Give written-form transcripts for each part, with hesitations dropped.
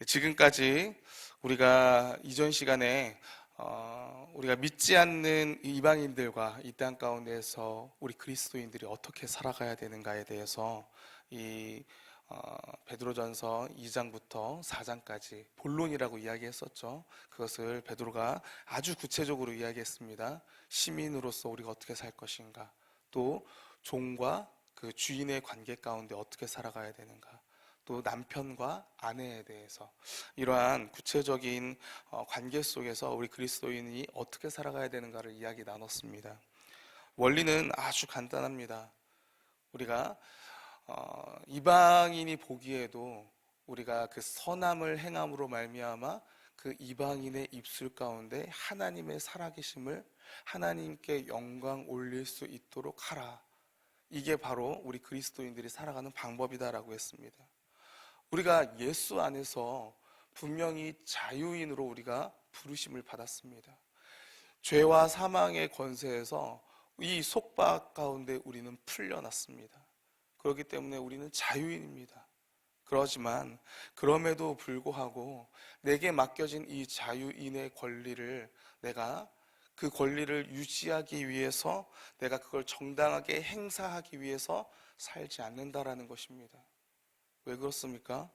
지금까지 우리가 이전 시간에 우리가 믿지 않는 이방인들과 이 땅 가운데서 우리 그리스도인들이 어떻게 살아가야 되는가에 대해서 이 베드로전서 2장부터 4장까지 본론이라고 이야기했었죠. 그것을 베드로가 아주 구체적으로 이야기했습니다. 시민으로서 우리가 어떻게 살 것인가, 또 종과 그 주인의 관계 가운데 어떻게 살아가야 되는가, 또 남편과 아내에 대해서 이러한 구체적인 관계 속에서 우리 그리스도인이 어떻게 살아가야 되는가를 이야기 나눴습니다. 원리는 아주 간단합니다. 우리가 이방인이 보기에도 우리가 그 선함을 행함으로 말미암아 그 이방인의 입술 가운데 하나님의 살아계심을, 하나님께 영광 올릴 수 있도록 하라. 이게 바로 우리 그리스도인들이 살아가는 방법이다라고 했습니다. 우리가 예수 안에서 분명히 자유인으로 우리가 부르심을 받았습니다. 죄와 사망의 권세에서 이 속박 가운데 우리는 풀려났습니다. 그렇기 때문에 우리는 자유인입니다. 그렇지만 그럼에도 불구하고 내게 맡겨진 이 자유인의 권리를, 내가 그 권리를 유지하기 위해서, 내가 그걸 정당하게 행사하기 위해서 살지 않는다라는 것입니다. 왜 그렇습니까?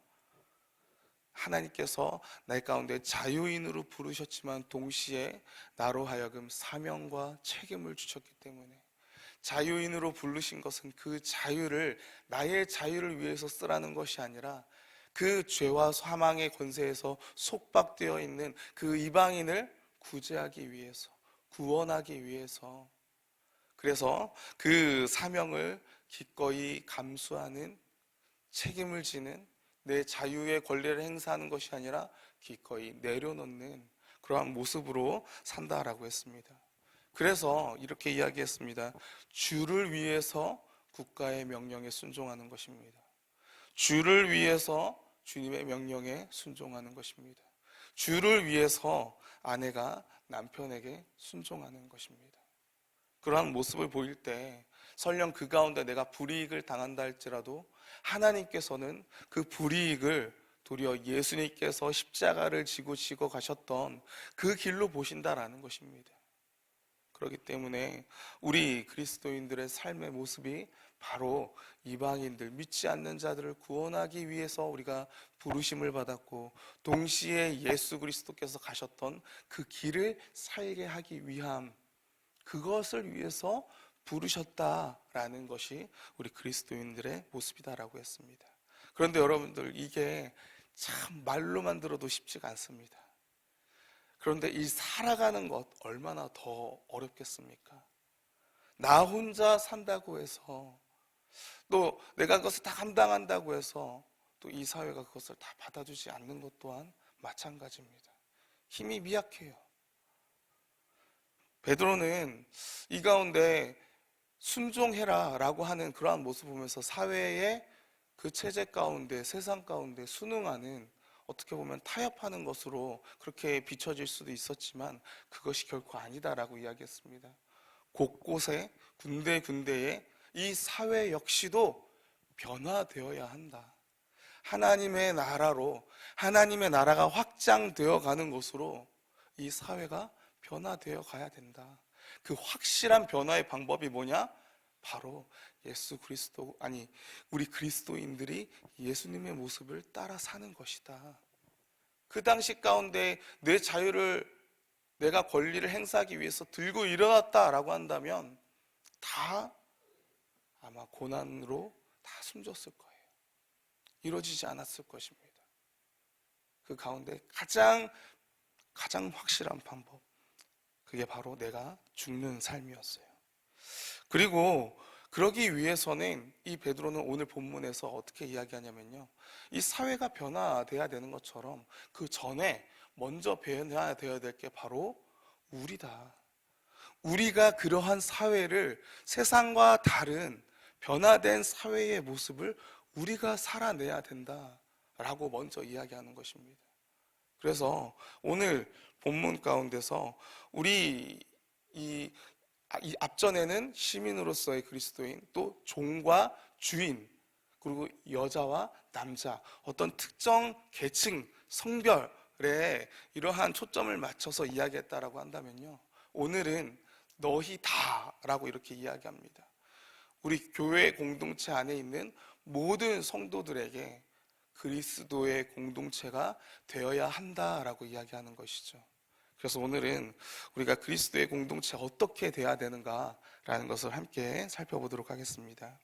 하나님께서 내 가운데 자유인으로 부르셨지만 동시에 나로 하여금 사명과 책임을 주셨기 때문에, 자유인으로 부르신 것은 그 자유를 나의 자유를 위해서 쓰라는 것이 아니라 그 죄와 사망의 권세에서 속박되어 있는 그 이방인을 구제하기 위해서, 구원하기 위해서, 그래서 그 사명을 기꺼이 감수하는, 책임을 지는, 내 자유의 권리를 행사하는 것이 아니라 기꺼이 내려놓는 그러한 모습으로 산다라고 했습니다. 그래서 이렇게 이야기했습니다. 주를 위해서 국가의 명령에 순종하는 것입니다. 주를 위해서 주님의 명령에 순종하는 것입니다. 주를 위해서 아내가 남편에게 순종하는 것입니다. 그러한 모습을 보일 때 설령 그 가운데 내가 불이익을 당한다 할지라도 하나님께서는 그 불이익을 도리어 예수님께서 십자가를 지고 가셨던 그 길로 보신다라는 것입니다. 그렇기 때문에 우리 그리스도인들의 삶의 모습이 바로 이방인들, 믿지 않는 자들을 구원하기 위해서 우리가 부르심을 받았고, 동시에 예수 그리스도께서 가셨던 그 길을 살게 하기 위함, 그것을 위해서 부르셨다라는 것이 우리 그리스도인들의 모습이다라고 했습니다. 그런데 여러분들, 이게 참 말로만 들어도 쉽지가 않습니다. 그런데 이 살아가는 것 얼마나 더 어렵겠습니까? 나 혼자 산다고 해서, 또 내가 그것을 다 감당한다고 해서 또 이 사회가 그것을 다 받아주지 않는 것 또한 마찬가지입니다. 힘이 미약해요. 베드로는 이 가운데 순종해라 라고 하는 그러한 모습을 보면서 사회의 그 체제 가운데, 세상 가운데 순응하는, 어떻게 보면 타협하는 것으로 그렇게 비춰질 수도 있었지만 그것이 결코 아니다라고 이야기했습니다. 곳곳에, 군데군데에 이 사회 역시도 변화되어야 한다. 하나님의 나라로, 하나님의 나라가 확장되어 가는 것으로 이 사회가 변화되어 가야 된다. 그 확실한 변화의 방법이 뭐냐? 바로 예수 그리스도, 우리 그리스도인들이 예수님의 모습을 따라 사는 것이다. 그 당시 가운데 내 자유를, 내가 권리를 행사하기 위해서 들고 일어났다라고 한다면 다 아마 고난으로 다 숨졌을 거예요. 이루어지지 않았을 것입니다. 그 가운데 가장 확실한 방법, 그게 바로 내가 죽는 삶이었어요. 그리고 그러기 위해서는 이 베드로는 오늘 본문에서 어떻게 이야기하냐면요, 이 사회가 변화돼야 되는 것처럼 그 전에 먼저 변화되어야 될 게 바로 우리다. 우리가 그러한 사회를, 세상과 다른 변화된 사회의 모습을 우리가 살아내야 된다라고 먼저 이야기하는 것입니다. 그래서 오늘 본문 가운데서 우리 이 앞전에는 시민으로서의 그리스도인, 또 종과 주인, 그리고 여자와 남자, 어떤 특정 계층, 성별에 이러한 초점을 맞춰서 이야기했다라고 한다면요, 오늘은 너희 다라고 이렇게 이야기합니다. 우리 교회 공동체 안에 있는 모든 성도들에게 그리스도의 공동체가 되어야 한다라고 이야기하는 것이죠. 그래서 오늘은 우리가 그리스도의 공동체 어떻게 돼야 되는가라는 것을 함께 살펴보도록 하겠습니다.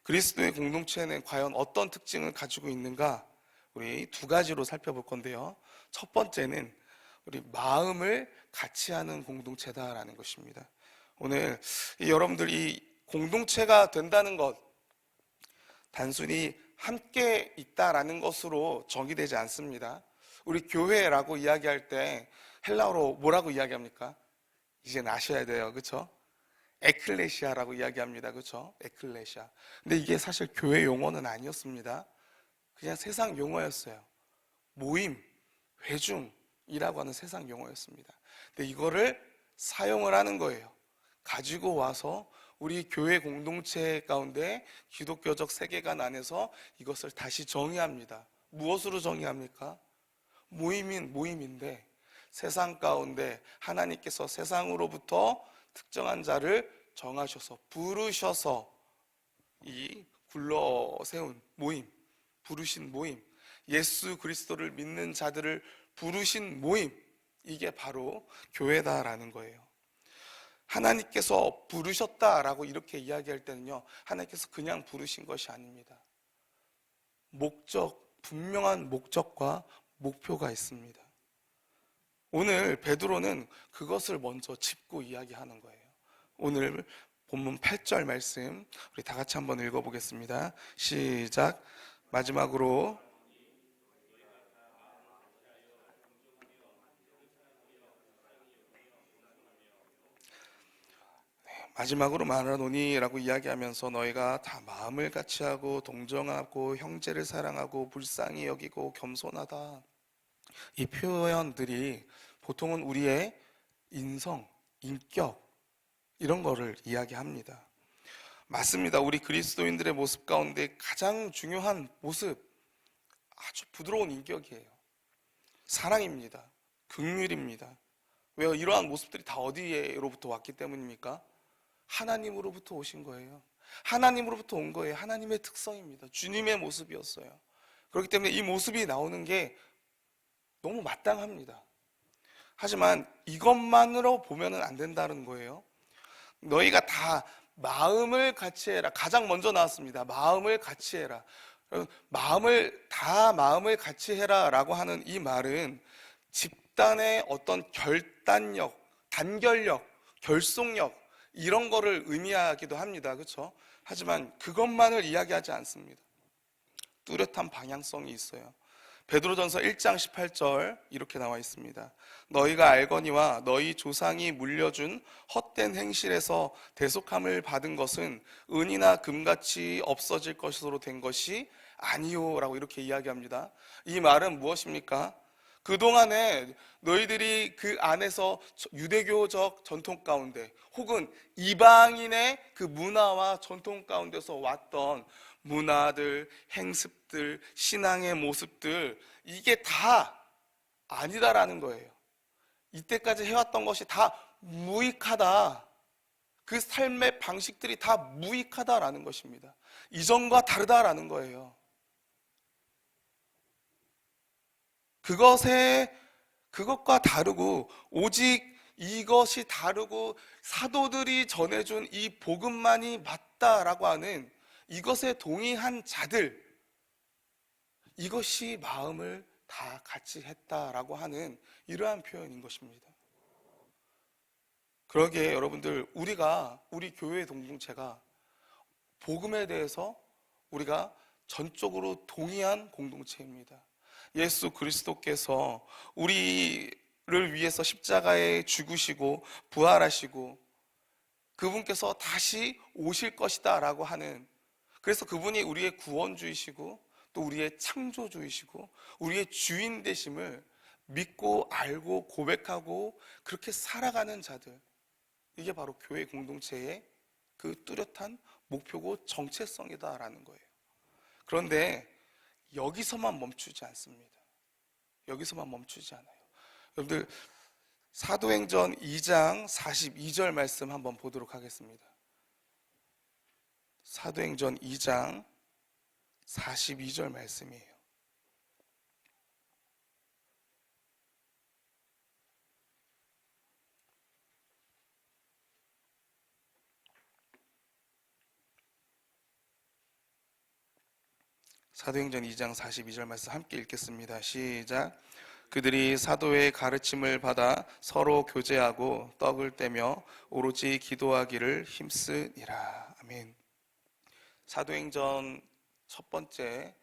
그리스도의 공동체는 과연 어떤 특징을 가지고 있는가? 우리 두 가지로 살펴볼 건데요. 첫 번째는 우리 마음을 같이 하는 공동체다라는 것입니다. 오늘 여러분들이 공동체가 된다는 것, 단순히 함께 있다라는 것으로 정의되지 않습니다. 우리 교회라고 이야기할 때 헬라어로 뭐라고 이야기합니까? 이제는 아셔야 돼요. 그렇죠? 에클레시아라고 이야기합니다. 그렇죠? 에클레시아. 근데 이게 사실 교회 용어는 아니었습니다. 그냥 세상 용어였어요. 모임, 회중이라고 하는 세상 용어였습니다. 근데 이거를 사용을 하는 거예요. 가지고 와서 우리 교회 공동체 가운데 기독교적 세계관 안에서 이것을 다시 정의합니다. 무엇으로 정의합니까? 모임인 모임인데 세상 가운데 하나님께서 세상으로부터 특정한 자를 정하셔서 부르셔서 이 굴러세운 모임, 부르신 모임, 예수 그리스도를 믿는 자들을 부르신 모임, 이게 바로 교회다라는 거예요. 하나님께서 부르셨다라고 이렇게 이야기할 때는요, 하나님께서 그냥 부르신 것이 아닙니다. 목적, 분명한 목적과 목표가 있습니다. 오늘 베드로는 그것을 먼저 짚고 이야기하는 거예요. 오늘 본문 8절 말씀 우리 다 같이 한번 읽어보겠습니다. 시작. 마지막으로 말하노니라고 이야기하면서 너희가 다 마음을 같이하고 동정하고 형제를 사랑하고 불쌍히 여기고 겸손하다. 이 표현들이 보통은 우리의 인성, 인격 이런 거를 이야기합니다. 맞습니다. 우리 그리스도인들의 모습 가운데 가장 중요한 모습, 아주 부드러운 인격이에요. 사랑입니다. 긍휼입니다. 왜요? 이러한 모습들이 다 어디로부터 왔기 때문입니까? 하나님으로부터 오신 거예요. 하나님으로부터 온 거예요. 하나님의 특성입니다. 주님의 모습이었어요. 그렇기 때문에 이 모습이 나오는 게 너무 마땅합니다. 하지만 이것만으로 보면은 안 된다는 거예요. 너희가 다 마음을 같이 해라. 가장 먼저 나왔습니다. 마음을 같이 해라. 마음을 같이 해라 라고 하는 이 말은 집단의 어떤 결단력, 단결력, 결속력 이런 거를 의미하기도 합니다. 그렇죠? 하지만 그것만을 이야기하지 않습니다. 뚜렷한 방향성이 있어요. 베드로전서 1장 18절 이렇게 나와 있습니다. 너희가 알거니와 너희 조상이 물려준 헛된 행실에서 대속함을 받은 것은 은이나 금같이 없어질 것으로 된 것이 아니요 라고 이렇게 이야기합니다. 이 말은 무엇입니까? 그동안에 너희들이 그 안에서 유대교적 전통 가운데 혹은 이방인의 그 문화와 전통 가운데서 왔던 문화들, 행습들, 신앙의 모습들 이게 다 아니다라는 거예요. 이때까지 해왔던 것이 다 무익하다. 그 삶의 방식들이 다 무익하다라는 것입니다. 이전과 다르다라는 거예요. 그것과 다르고 오직 이것이 다르고 사도들이 전해준 이 복음만이 맞다라고 하는 이것에 동의한 자들, 이것이 마음을 다 같이 했다라고 하는 이러한 표현인 것입니다. 그러기에 여러분들 우리 교회 공동체가 복음에 대해서 우리가 전적으로 동의한 공동체입니다. 예수 그리스도께서 우리를 위해서 십자가에 죽으시고 부활하시고 그분께서 다시 오실 것이다 라고 하는, 그래서 그분이 우리의 구원주이시고 또 우리의 창조주이시고 우리의 주인 되심을 믿고 알고 고백하고 그렇게 살아가는 자들, 이게 바로 교회 공동체의 그 뚜렷한 목표고 정체성이다라는 거예요. 그런데 여기서만 멈추지 않습니다. 여기서만 멈추지 않아요. 여러분들 사도행전 2장 42절 말씀 한번 보도록 하겠습니다. 사도행전 2장 42절 말씀이에요. 사도행전 2장 42절 말씀 함께 읽겠습니다. 시작. 그들이 사도의 가르침을 받아 서로 교제하고 떡을 떼며 오로지 기도하기를 힘쓰니라. 아멘. 사도행전 첫 번째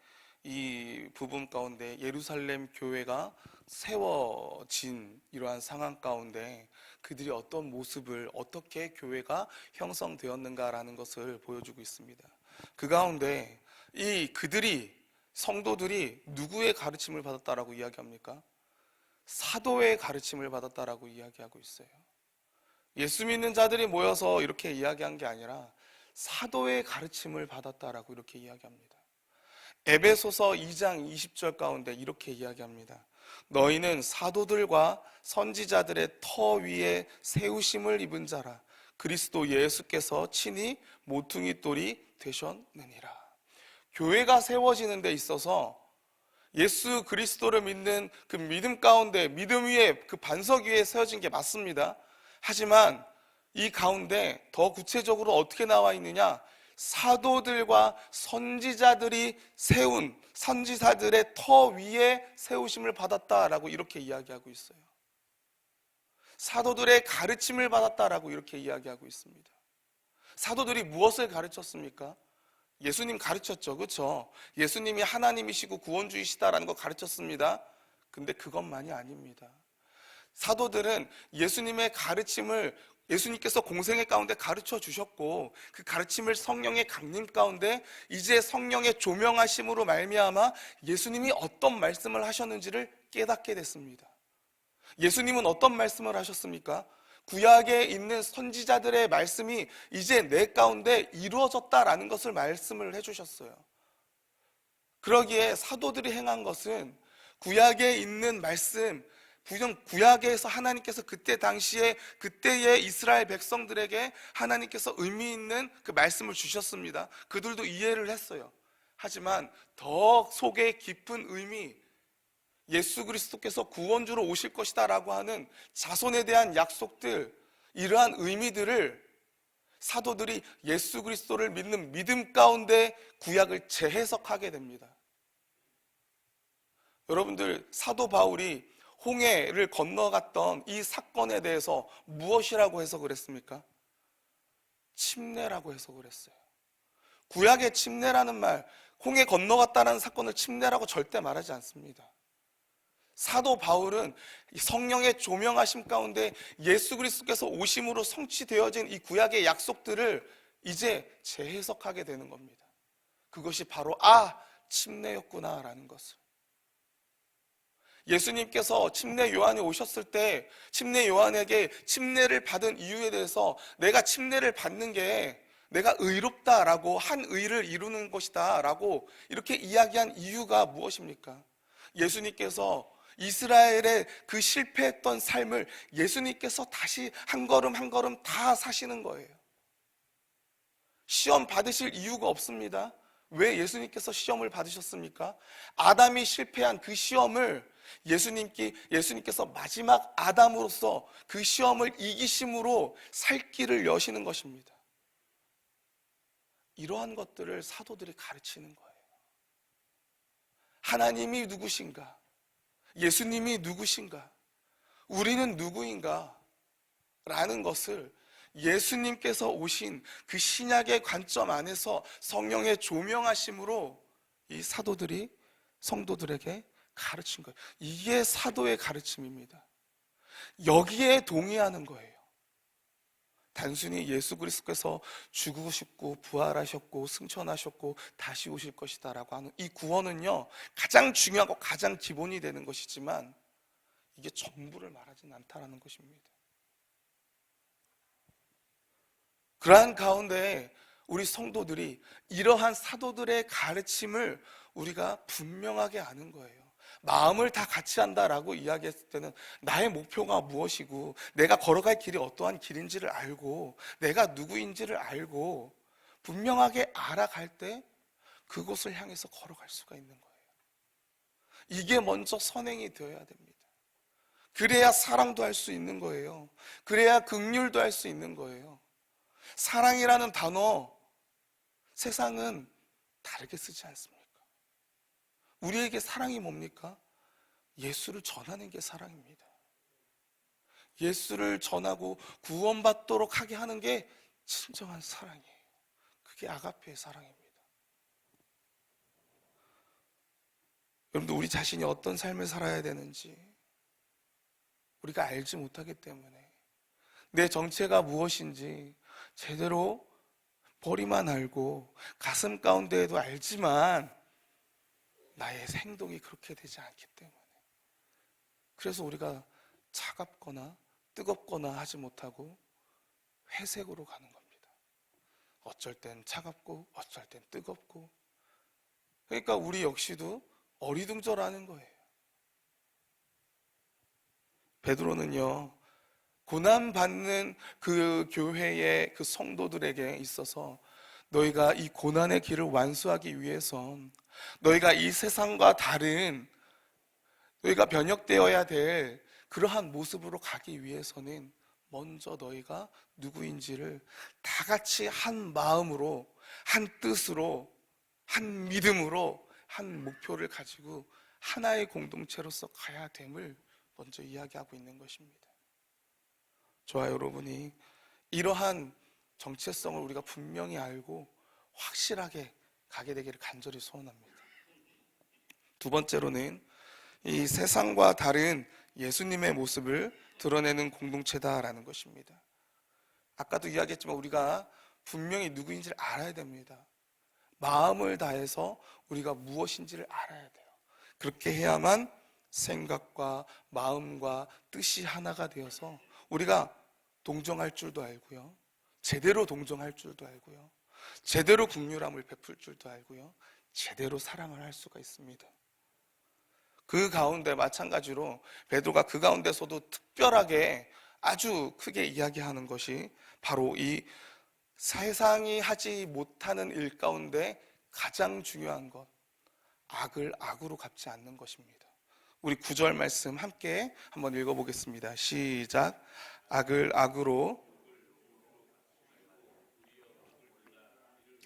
이 부분 가운데 예루살렘 교회가 세워진 이러한 상황 가운데 그들이 어떤 모습을, 어떻게 교회가 형성되었는가라는 것을 보여주고 있습니다. 그 가운데 이 그들이, 성도들이 누구의 가르침을 받았다라고 이야기합니까? 사도의 가르침을 받았다라고 이야기하고 있어요. 예수 믿는 자들이 모여서 이렇게 이야기한 게 아니라 사도의 가르침을 받았다라고 이렇게 이야기합니다. 에베소서 2장 20절 가운데 이렇게 이야기합니다. 너희는 사도들과 선지자들의 터 위에 세우심을 입은 자라. 그리스도 예수께서 친히 모퉁이 돌이 되셨느니라. 교회가 세워지는 데 있어서 예수 그리스도를 믿는 그 믿음 가운데, 믿음 위에, 그 반석 위에 세워진 게 맞습니다. 하지만 이 가운데 더 구체적으로 어떻게 나와 있느냐? 사도들과 선지자들이 세운, 선지자들의 터 위에 세우심을 받았다라고 이렇게 이야기하고 있어요. 사도들의 가르침을 받았다라고 이렇게 이야기하고 있습니다. 사도들이 무엇을 가르쳤습니까? 예수님 가르쳤죠. 그렇죠? 예수님이 하나님이시고 구원주이시다라는 거 가르쳤습니다. 근데 그것만이 아닙니다. 사도들은 예수님의 가르침을 예수님께서 공생의 가운데 가르쳐 주셨고 그 가르침을 성령의 강림 가운데 이제 성령의 조명하심으로 말미암아 예수님이 어떤 말씀을 하셨는지를 깨닫게 됐습니다. 예수님은 어떤 말씀을 하셨습니까? 구약에 있는 선지자들의 말씀이 이제 내 가운데 이루어졌다라는 것을 말씀을 해주셨어요. 그러기에 사도들이 행한 것은 구약에 있는 말씀, 구약에서 하나님께서 그때 당시에 그때의 이스라엘 백성들에게 하나님께서 의미 있는 그 말씀을 주셨습니다. 그들도 이해를 했어요. 하지만 더 속에 깊은 의미, 예수 그리스도께서 구원주로 오실 것이다 라고 하는 자손에 대한 약속들, 이러한 의미들을 사도들이 예수 그리스도를 믿는 믿음 가운데 구약을 재해석하게 됩니다. 여러분들, 사도 바울이 홍해를 건너갔던 이 사건에 대해서 무엇이라고 해석을 했습니까? 침례라고 해석을 했어요. 구약의 침례라는 말, 홍해 건너갔다는 사건을 침례라고 절대 말하지 않습니다. 사도 바울은 성령의 조명하심 가운데 예수 그리스도께서 오심으로 성취되어진 이 구약의 약속들을 이제 재해석하게 되는 겁니다. 그것이 바로 침례였구나 라는 것을. 예수님께서 침례 요한이 오셨을 때 침례 요한에게 침례를 받은 이유에 대해서 내가 침례를 받는 게 내가 의롭다라고 한 의를 이루는 것이다 라고 이렇게 이야기한 이유가 무엇입니까? 예수님께서 이스라엘의 그 실패했던 삶을 예수님께서 다시 한 걸음 한 걸음 다 사시는 거예요. 시험 받으실 이유가 없습니다. 왜 예수님께서 시험을 받으셨습니까? 아담이 실패한 그 시험을 예수님께서 마지막 아담으로서 그 시험을 이기심으로 살 길을 여시는 것입니다. 이러한 것들을 사도들이 가르치는 거예요. 하나님이 누구신가? 예수님이 누구신가? 우리는 누구인가? 라는 것을 예수님께서 오신 그 신약의 관점 안에서 성령의 조명하심으로 이 사도들이 성도들에게 가르친 거예요. 이게 사도의 가르침입니다. 여기에 동의하는 거예요. 단순히 예수 그리스도께서 죽으셨고 부활하셨고 승천하셨고 다시 오실 것이다 라고 하는 이 구원은요, 가장 중요하고 가장 기본이 되는 것이지만 이게 전부를 말하진 않다라는 것입니다. 그러한 가운데 우리 성도들이 이러한 사도들의 가르침을 우리가 분명하게 아는 거예요. 마음을 다 같이 한다라고 이야기했을 때는 나의 목표가 무엇이고 내가 걸어갈 길이 어떠한 길인지를 알고 내가 누구인지를 알고 분명하게 알아갈 때 그곳을 향해서 걸어갈 수가 있는 거예요. 이게 먼저 선행이 되어야 됩니다. 그래야 사랑도 할 수 있는 거예요. 그래야 긍휼도 할 수 있는 거예요. 사랑이라는 단어 세상은 다르게 쓰지 않습니까? 우리에게 사랑이 뭡니까? 예수를 전하는 게 사랑입니다. 예수를 전하고 구원받도록 하게 하는 게 진정한 사랑이에요. 그게 아가페의 사랑입니다. 여러분들, 우리 자신이 어떤 삶을 살아야 되는지 우리가 알지 못하기 때문에 내 정체가 무엇인지 제대로 머리만 알고 가슴 가운데에도 알지만 나의 행동이 그렇게 되지 않기 때문에 그래서 우리가 차갑거나 뜨겁거나 하지 못하고 회색으로 가는 겁니다. 어쩔 땐 차갑고 어쩔 땐 뜨겁고. 그러니까 우리 역시도 어리둥절하는 거예요. 베드로는요, 고난받는 그 교회의 그 성도들에게 있어서 너희가 이 고난의 길을 완수하기 위해선 너희가 이 세상과 다른 너희가 변혁되어야 될 그러한 모습으로 가기 위해서는 먼저 너희가 누구인지를 다 같이 한 마음으로, 한 뜻으로, 한 믿음으로, 한 목표를 가지고 하나의 공동체로서 가야 됨을 먼저 이야기하고 있는 것입니다. 저와 여러분이 이러한 정체성을 우리가 분명히 알고 확실하게 가게 되기를 간절히 소원합니다. 두 번째로는 이 세상과 다른 예수님의 모습을 드러내는 공동체다라는 것입니다. 아까도 이야기했지만 우리가 분명히 누구인지를 알아야 됩니다. 마음을 다해서 우리가 무엇인지를 알아야 돼요. 그렇게 해야만 생각과 마음과 뜻이 하나가 되어서 우리가 동정할 줄도 알고요, 제대로 동정할 줄도 알고요, 제대로 긍휼함을 베풀 줄도 알고요, 제대로 사랑을 할 수가 있습니다. 그 가운데 마찬가지로 베드로가 그 가운데서도 특별하게 아주 크게 이야기하는 것이 바로 이 세상이 하지 못하는 일 가운데 가장 중요한 것, 악을 악으로 갚지 않는 것입니다. 우리 9절 말씀 함께 한번 읽어보겠습니다. 시작. 악을 악으로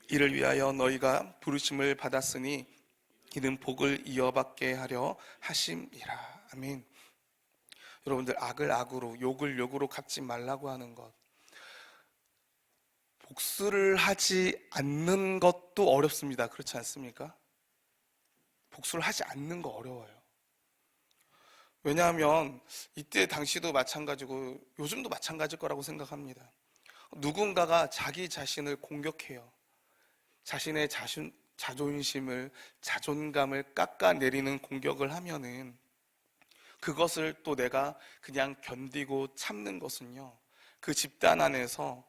이를 위하여 너희가 부르심을 받았으니 이는 복을 이어받게 하려 하심이라. 아멘. 여러분들, 악을 악으로, 욕을 욕으로 갚지 말라고 하는 것, 복수를 하지 않는 것도 어렵습니다. 그렇지 않습니까? 복수를 하지 않는 거 어려워요. 왜냐하면 이때 당시도 마찬가지고 요즘도 마찬가지일 거라고 생각합니다. 누군가가 자기 자신을 공격해요. 자신의 자존심을, 자존감을 깎아내리는 공격을 하면은 그것을 또 내가 그냥 견디고 참는 것은요, 그 집단 안에서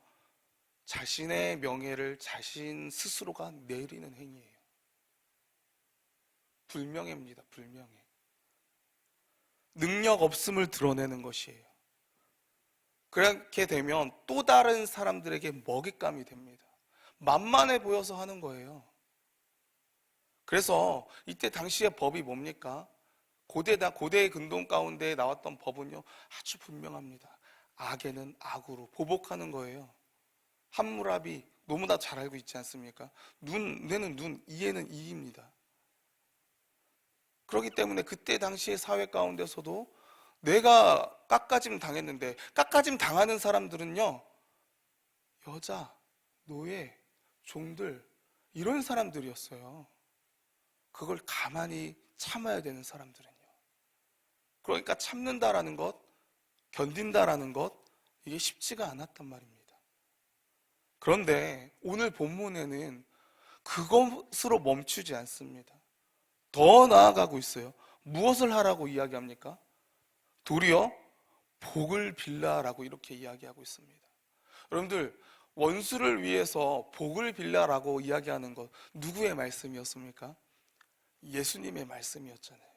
자신의 명예를 자신 스스로가 내리는 행위예요. 불명예입니다. 불명예. 능력 없음을 드러내는 것이에요. 그렇게 되면 또 다른 사람들에게 먹잇감이 됩니다. 만만해 보여서 하는 거예요. 그래서 이때 당시의 법이 뭡니까? 고대의 근동 가운데 나왔던 법은요, 아주 분명합니다. 악에는 악으로 보복하는 거예요. 함무라비 너무나 잘 알고 있지 않습니까? 눈에는 눈, 이에는 이입니다. 그렇기 때문에 그때 당시의 사회 가운데서도 내가 깎아짐 당했는데, 깎아짐 당하는 사람들은요, 여자, 노예, 종들, 이런 사람들이었어요. 그걸 가만히 참아야 되는 사람들은요. 그러니까 참는다라는 것, 견딘다라는 것, 이게 쉽지가 않았단 말입니다. 그런데 오늘 본문에는 그것으로 멈추지 않습니다. 더 나아가고 있어요. 무엇을 하라고 이야기합니까? 도리어 복을 빌라라고 이렇게 이야기하고 있습니다. 여러분들, 원수를 위해서 복을 빌라라고 이야기하는 것, 누구의 말씀이었습니까? 예수님의 말씀이었잖아요.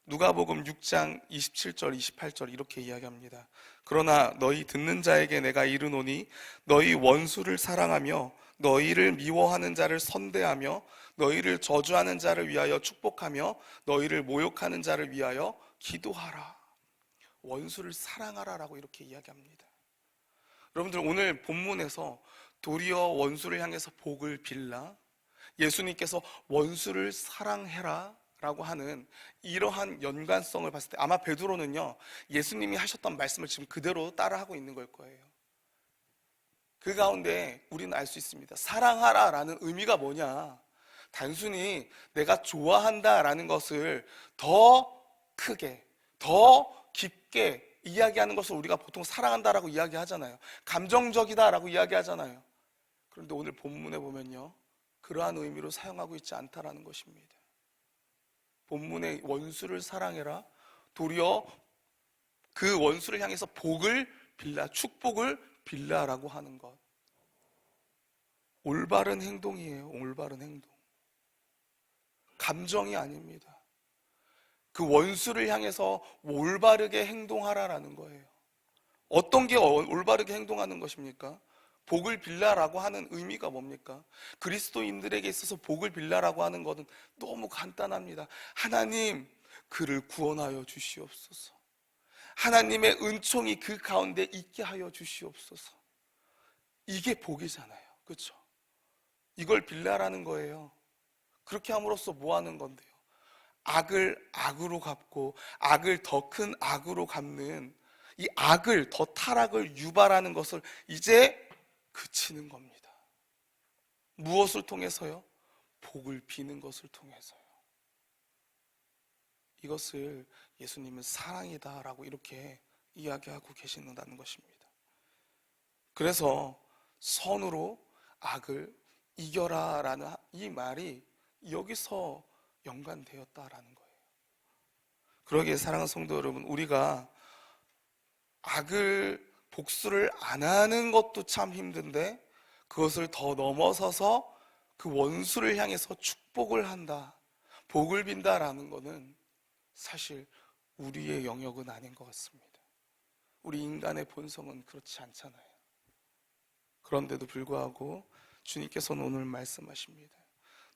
누가복음 6장 27절 28절 이렇게 이야기합니다. 그러나 너희 듣는 자에게 내가 이르노니 너희 원수를 사랑하며 너희를 미워하는 자를 선대하며 너희를 저주하는 자를 위하여 축복하며 너희를 모욕하는 자를 위하여 기도하라. 원수를 사랑하라라고 이렇게 이야기합니다. 여러분들 오늘 본문에서 도리어 원수를 향해서 복을 빌라, 예수님께서 원수를 사랑해라 라고 하는 이러한 연관성을 봤을 때 아마 베드로는요, 예수님이 하셨던 말씀을 지금 그대로 따라하고 있는 걸 거예요. 그 가운데 우리는 알 수 있습니다. 사랑하라 라는 의미가 뭐냐? 단순히 내가 좋아한다 라는 것을 더 크게, 더 깊게 이야기하는 것을 우리가 보통 사랑한다라고 이야기하잖아요. 감정적이다라고 이야기하잖아요. 그런데 오늘 본문에 보면요, 그러한 의미로 사용하고 있지 않다라는 것입니다. 본문의 원수를 사랑해라, 도리어 그 원수를 향해서 복을 빌라, 축복을 빌라라고 하는 것. 올바른 행동이에요. 올바른 행동. 감정이 아닙니다. 그 원수를 향해서 올바르게 행동하라라는 거예요. 어떤 게 올바르게 행동하는 것입니까? 복을 빌라라고 하는 의미가 뭡니까? 그리스도인들에게 있어서 복을 빌라라고 하는 것은 너무 간단합니다. 하나님, 그를 구원하여 주시옵소서. 하나님의 은총이 그 가운데 있게 하여 주시옵소서. 이게 복이잖아요. 그렇죠? 이걸 빌라라는 거예요. 그렇게 함으로써 뭐 하는 건데요? 악을 악으로 갚고 악을 더 큰 악으로 갚는 이 악을, 더 타락을 유발하는 것을 이제 그치는 겁니다. 무엇을 통해서요? 복을 비는 것을 통해서요. 이것을 예수님은 사랑이다라고 이렇게 이야기하고 계신다는 것입니다. 그래서 선으로 악을 이겨라라는 이 말이 여기서 연관되었다라는 거예요. 그러기에 사랑하는 성도 여러분, 우리가 악을 복수를 안 하는 것도 참 힘든데 그것을 더 넘어서서 그 원수를 향해서 축복을 한다, 복을 빈다라는 것은 사실 우리의 영역은 아닌 것 같습니다. 우리 인간의 본성은 그렇지 않잖아요. 그런데도 불구하고 주님께서는 오늘 말씀하십니다.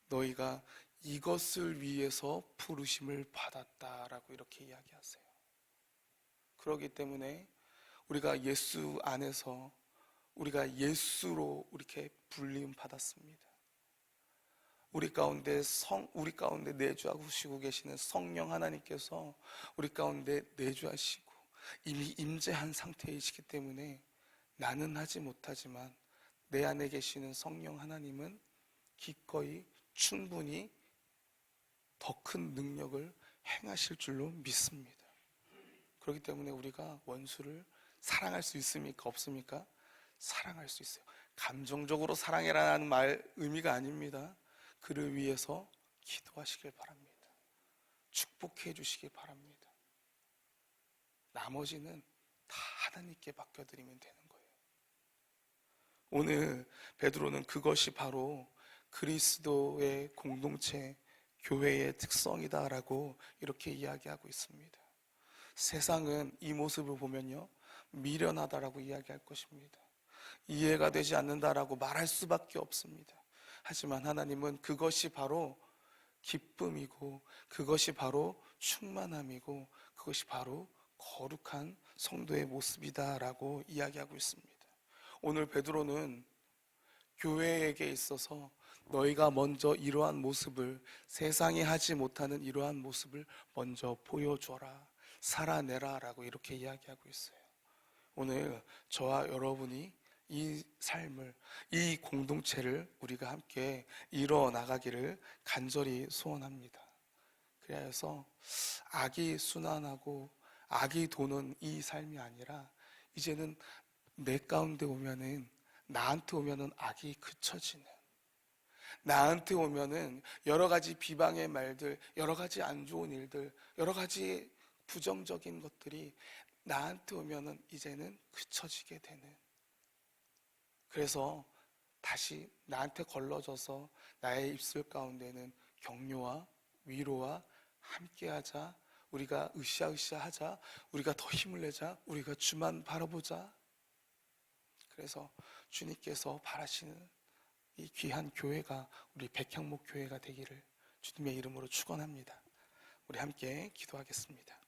너희가 이것을 위해서 부르심을 받았다라고 이렇게 이야기하세요. 그렇기 때문에 우리가 예수 안에서 우리가 예수로 이렇게 불림 받았습니다. 우리 가운데 내주하시고 계시는 성령 하나님께서 우리 가운데 내주하시고 이미 임재한 상태이시기 때문에 나는 하지 못하지만 내 안에 계시는 성령 하나님은 기꺼이 충분히 더 큰 능력을 행하실 줄로 믿습니다. 그렇기 때문에 우리가 원수를 사랑할 수 있습니까? 없습니까? 사랑할 수 있어요. 감정적으로 사랑해라는 말 의미가 아닙니다. 그를 위해서 기도하시길 바랍니다. 축복해 주시길 바랍니다. 나머지는 다 하나님께 맡겨드리면 되는 거예요. 오늘 베드로는 그것이 바로 그리스도의 공동체, 교회의 특성이다라고 이렇게 이야기하고 있습니다. 세상은 이 모습을 보면요, 미련하다라고 이야기할 것입니다. 이해가 되지 않는다라고 말할 수밖에 없습니다. 하지만 하나님은 그것이 바로 기쁨이고 그것이 바로 충만함이고 그것이 바로 거룩한 성도의 모습이다라고 이야기하고 있습니다. 오늘 베드로는 교회에게 있어서 너희가 먼저 이러한 모습을, 세상이 하지 못하는 이러한 모습을 먼저 보여줘라, 살아내라 라고 이렇게 이야기하고 있어요. 오늘 저와 여러분이 이 삶을, 이 공동체를 우리가 함께 이뤄 나가기를 간절히 소원합니다. 그래서 악이 순환하고 악이 도는 이 삶이 아니라 이제는 내 가운데 오면은, 나한테 오면은 악이 그쳐지는, 나한테 오면은 여러 가지 비방의 말들, 여러 가지 안 좋은 일들, 여러 가지 부정적인 것들이 나한테 오면은 이제는 그쳐지게 되는, 그래서 다시 나한테 걸러져서 나의 입술 가운데는 격려와 위로와 함께하자, 우리가 으쌰으쌰 하자, 우리가 더 힘을 내자, 우리가 주만 바라보자. 그래서 주님께서 바라시는 이 귀한 교회가 우리 백향목 교회가 되기를 주님의 이름으로 축원합니다. 우리 함께 기도하겠습니다.